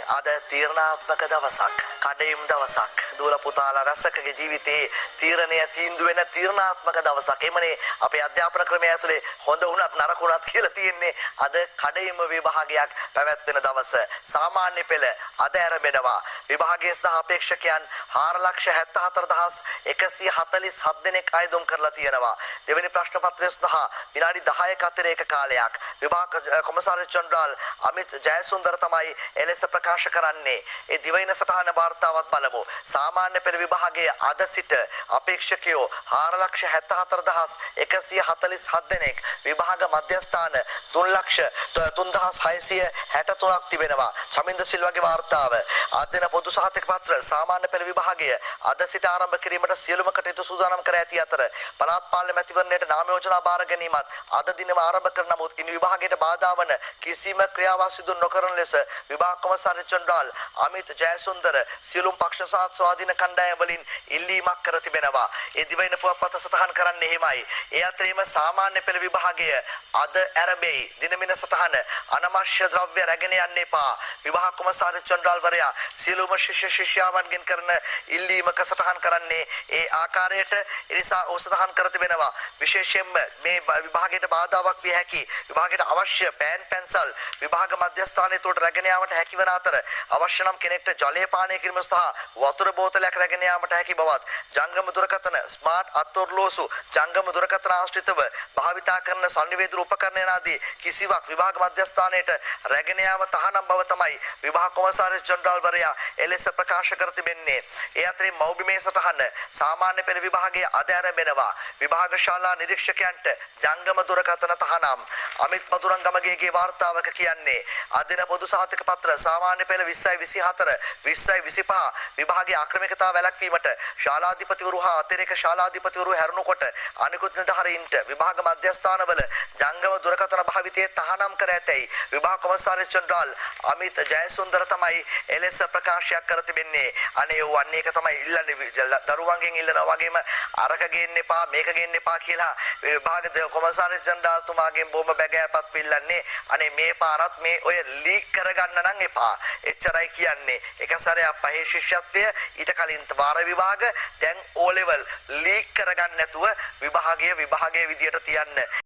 අද තීරණාත්මක දවසක් කඩයිම් දවසක් දූල පුතාලා රසකගේ ජීවිතේ තීරණය තීන්දුව වෙන තීරණාත්මක දවසක්. එමනේ අපේ අධ්‍යාපන ක්‍රමය ඇතුලේ හොඳ වුණත් නරක වුණත් කියලා තියෙන්නේ අද කඩයිම් විභාගයක් පැවැත්වෙන දවස. සාමාන්‍ය පෙළ අද ආරම්භනවා. විභාගයේ සඳහා අපේක්ෂකයන් 4,74,147 දෙනෙක් ආයුධම් කරලා තියෙනවා. දෙවෙනි ප්‍රශ්න පත්‍රය සඳහා විනාඩි 10ක අතිරේක කාලයක් විභාග කොමසාරිස් ජෙනරාල් අමිත් ජයසුන්දර තමයි එලෙස ප්‍රකාශ කරන්නේ. ඒ දිවයින සටහන වාර්තාවත් බලමු. සාමාන්‍ය පෙළ විභාගයේ අද සිට අපේක්ෂකයෝ 4,74,147 දෙනෙක් විභාග මධ්‍යස්ථාන 3,06,63ක් තිබෙනවා. චමින්ද සිල්වාගේ වාර්තාව. අද දින පොදු සහතික පත්‍ර සාමාන්‍ය පෙළ විභාගය අද සිට ආරම්භ කිරීමට සියලුම කටයුතු සූදානම් කර ඇති අතර පළාත් පාලන මැතිවරණයට නාම යෝජනා බාර ගැනීමත් අද දිනම ආරම්භ කරන නමුත් ඉන් විභාගයට බාධා වන කිසිම ක්‍රියාවක් සිදු නොකරන ලෙස විභාග කොමසාරිස් ජෙනරාල් අමිත් ජයසුන්දර සියලුම පක්ෂ සහ ස්වාධීන කණ්ඩායම් වලින් ඉල්ලීමක් කර තිබෙනවා. ඒ දිවයින පුවත්පත සටහන් කරන්නේ එහෙමයි. ඒ අතරීම සාමාන්‍ය පෙළ විභාගය අද ආරම්භයි. දිනමින සටහන අනවශ්‍ය ද්‍රව්‍ය රැගෙන යන්න එපා. විභාග කොමසාරිස් ජෙනරාල් වරයා සියලුම ශිෂ්‍ය ශිෂ්‍යාවන්ගෙන් කරන ඉල්ලීමක සටහන් කරන්නේ ඒ ආකාරයට. ඒ නිසා ඔහු සටහන් කර තිබෙනවා. විශේෂයෙන්ම මේ විභාගයට බාධාවක් විය හැකි විභාගයට අවශ්‍ය පෑන් පැන්සල් විභාග මධ්‍යස්ථානයේ තුලට රැගෙන යාමට හැකි වන අතර අවශ්‍ය නම් කෙනෙක්ට ජලය පානය කිරීම සහ වතුර බෝතලයක් රැගෙන යාමට හැකි බවත් ජංගම දුරකථන ස්මාර්ට් අත්ඔරලෝසු ජංගම දුරකථන ආශ්‍රිතව භාවිතා කරන සංනිවේදන උපකරණ ආදී කිසිවක් විභාග මධ්‍යස්ථානයට රැගෙන යාම තහනම් බව තමයි විභාග කොමසාරිස් ජෙනරාල් වරයා එලෙස ප්‍රකාශ කර තිබෙන්නේ. ඒ අතරින් මෞබිමේ සටහන සාමාන්‍ය පෙළ විභාගයේ අද ආරම්භනවා. විභාග ශාලා නිරීක්ෂකයන්ට ජංගම දුරකථන තහනම්. අමිත් මදුරංගමගේගේ වාර්තාවක කියන්නේ අද දින පොදු සහතික පත්‍ර සාමාන්‍ය පෙළ 20/24 20/25 විභාගයේ ආක්‍රමිකතාව වැළැක්වීමට ශාලාධිපතිවරු හා අතිරේක ශාලාධිපතිවරු හැරුණුකොට අනිකුත් නිලධාරීන්ට විභාග මධ්‍යස්ථානවල ජංගම දුරකථන භාවිතයේ තහනම් කර ඇතැයි විභාග කොමසාරිස් ජෙනරාල් අමිත් ජයසුන්දර තමයි එලෙස ප්‍රකාශයක් කර තිබෙන්නේ. අනේ ඔව් අන්න ඒක තමයි ඉල්ලන්නේ. දරුවන්ගෙන් ඉල්ලනවා වගේම අරක ගේන්න එපා මේක ගේන්න එපා කියලා විභාග කොමසාරිස් ජෙනරාල් තුමාගෙන් බොහොම බැගෑපත් පිල්ලන්නේ. අනේ මේ පාරත් මේ ඔය ලීක් කරගන්න නම් එපා. එච්චරයි කියන්නේ. එක සැරයක් පහේ ශිෂ්‍යත්වය ඊට කලින් වාර විභාග දැන් O level ලීක් කරගන්න නැතුව විභාගයේ විදියට තියන්න.